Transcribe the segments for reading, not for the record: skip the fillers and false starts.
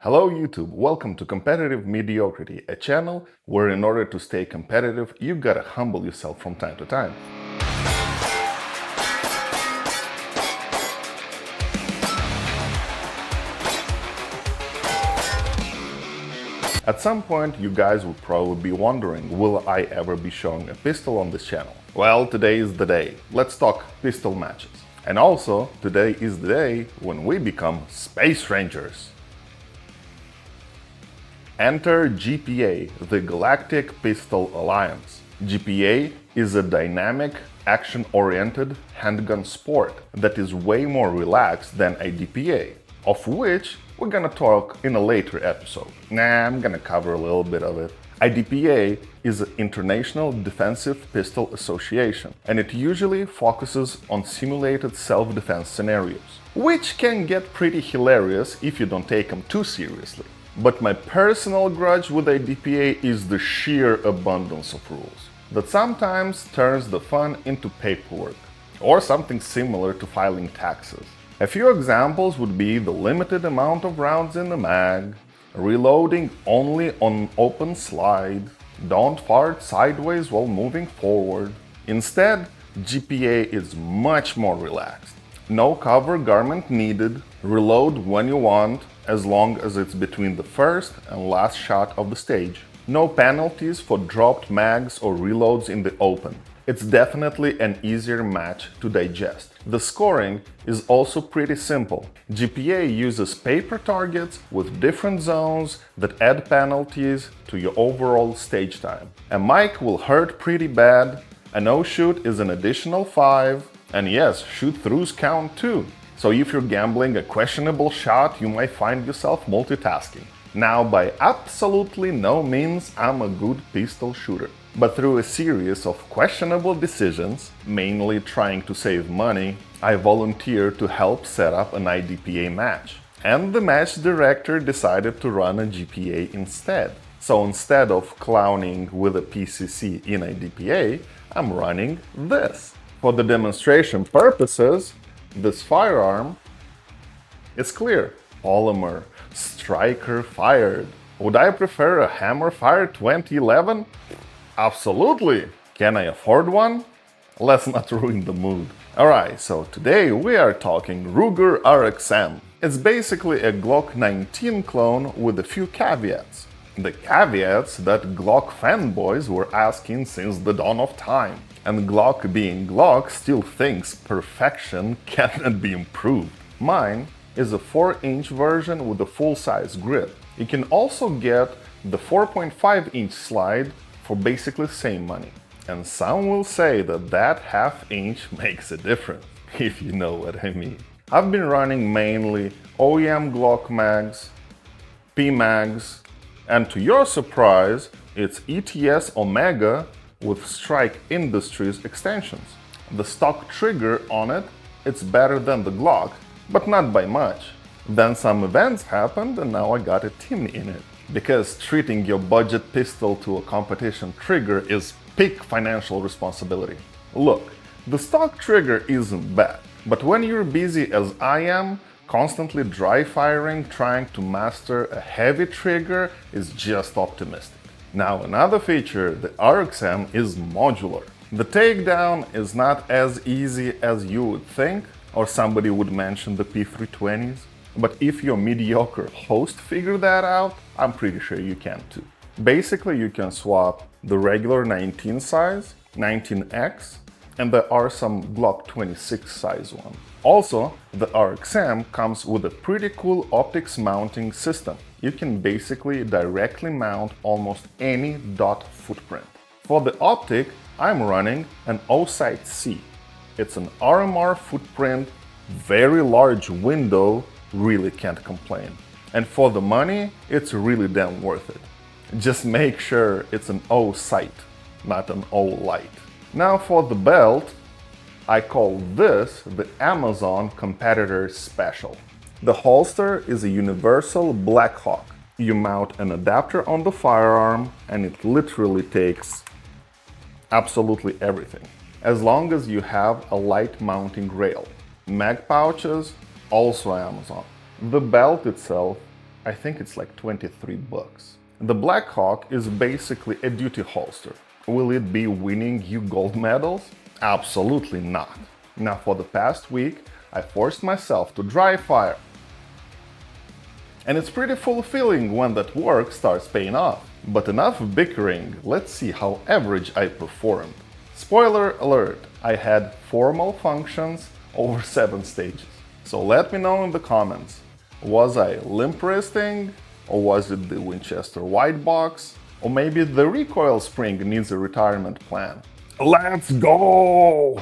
Hello YouTube, welcome to Competitive Mediocrity, a channel where in order to stay competitive, you gotta humble yourself from time to time. At some point, you guys would probably be wondering, will I ever be showing a pistol on this channel? Well, today is the day. Let's talk pistol matches. And also, today is the day when we become Space Rangers. Enter GPA, the Galactic Pistol Alliance. GPA is a dynamic, action-oriented handgun sport that is way more relaxed than IDPA, of which we're gonna talk in a later episode. I'm gonna cover a little bit of it. IDPA is an International Defensive Pistol Association, and it usually focuses on simulated self-defense scenarios, which can get pretty hilarious if you don't take them too seriously. But my personal grudge with IDPA is the sheer abundance of rules that sometimes turns the fun into paperwork, or something similar to filing taxes. A few examples would be the limited amount of rounds in the mag, reloading only on open slide, don't fart sideways while moving forward. Instead, GPA is much more relaxed. No cover garment needed, reload when you want, as long as it's between the first and last shot of the stage. No penalties for dropped mags or reloads in the open. It's definitely an easier match to digest. The scoring is also pretty simple. GPA uses paper targets with different zones that add penalties to your overall stage time. A mic will hurt pretty bad, a no-shoot is an additional 5, and yes, shoot-throughs count too. So if you're gambling a questionable shot, you might find yourself multitasking. Now, by absolutely no means I'm a good pistol shooter, but through a series of questionable decisions, mainly trying to save money, I volunteered to help set up an IDPA match. And the match director decided to run a GPA instead. So instead of clowning with a PCC in IDPA, I'm running this. For the demonstration purposes, this firearm is clear. Polymer, striker fired. Would I prefer a hammer fire 2011? Absolutely! Can I afford one? Let's not ruin the mood. Alright, so today we are talking Ruger RXM. It's basically a Glock 19 clone with a few caveats. The caveats that Glock fanboys were asking since the dawn of time. And Glock being Glock still thinks perfection cannot be improved. Mine is a 4-inch version with a full-size grip. You can also get the 4.5-inch slide for basically the same money. And some will say that that half-inch makes a difference, if you know what I mean. I've been running mainly OEM Glock mags, P mags, and to your surprise, it's ETS Omega with Strike Industries extensions. The stock trigger on it, it's better than the Glock, but not by much. Then some events happened and now I got a team in it. Because treating your budget pistol to a competition trigger is peak financial responsibility. Look, the stock trigger isn't bad, but when you're busy as I am, constantly dry firing, trying to master a heavy trigger is just optimistic. Now another feature, the RXM is modular. The takedown is not as easy as you would think, or somebody would mention the P320s, but if your mediocre host figured that out, I'm pretty sure you can too. Basically, you can swap the regular 19 size, 19X, and there are some Glock 26 size ones. Also, the RXM comes with a pretty cool optics mounting system. You can basically directly mount almost any dot footprint. For the optic, I'm running an O-Sight C. It's an RMR footprint, very large window, really can't complain. And for the money, it's really damn worth it. Just make sure it's an O-Sight, not an O-Light. Now for the belt, I call this the Amazon Competitor Special. The holster is a universal Blackhawk. You mount an adapter on the firearm and it literally takes absolutely everything, as long as you have a light mounting rail. Mag pouches, also Amazon. The belt itself I think it's like $23. The Black Hawk is basically a duty holster. Will it be winning you gold medals? Absolutely not. Now, for the past week, I forced myself to dry fire. And it's pretty fulfilling when that work starts paying off. But enough bickering, let's see how average I performed. Spoiler alert, I had 4 malfunctions over 7 stages. So let me know in the comments, was I limp-wristing? Or was it the Winchester White Box? Or maybe the recoil spring needs a retirement plan? Let's go!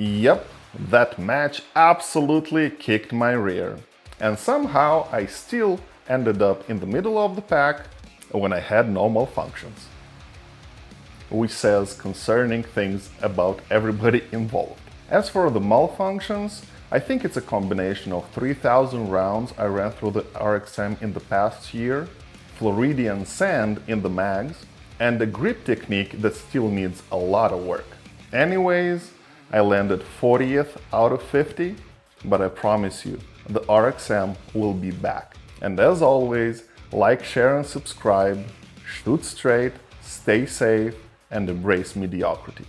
Yep, that match absolutely kicked my rear. And somehow I still ended up in the middle of the pack when I had no malfunctions. Which says concerning things about everybody involved. As for the malfunctions, I think it's a combination of 3,000 rounds I ran through the RXM in the past year, Floridian sand in the mags, and a grip technique that still needs a lot of work. Anyways, I landed 40th out of 50, but I promise you, the RXM will be back. And as always, like, share and subscribe, shoot straight, stay safe, and embrace mediocrity.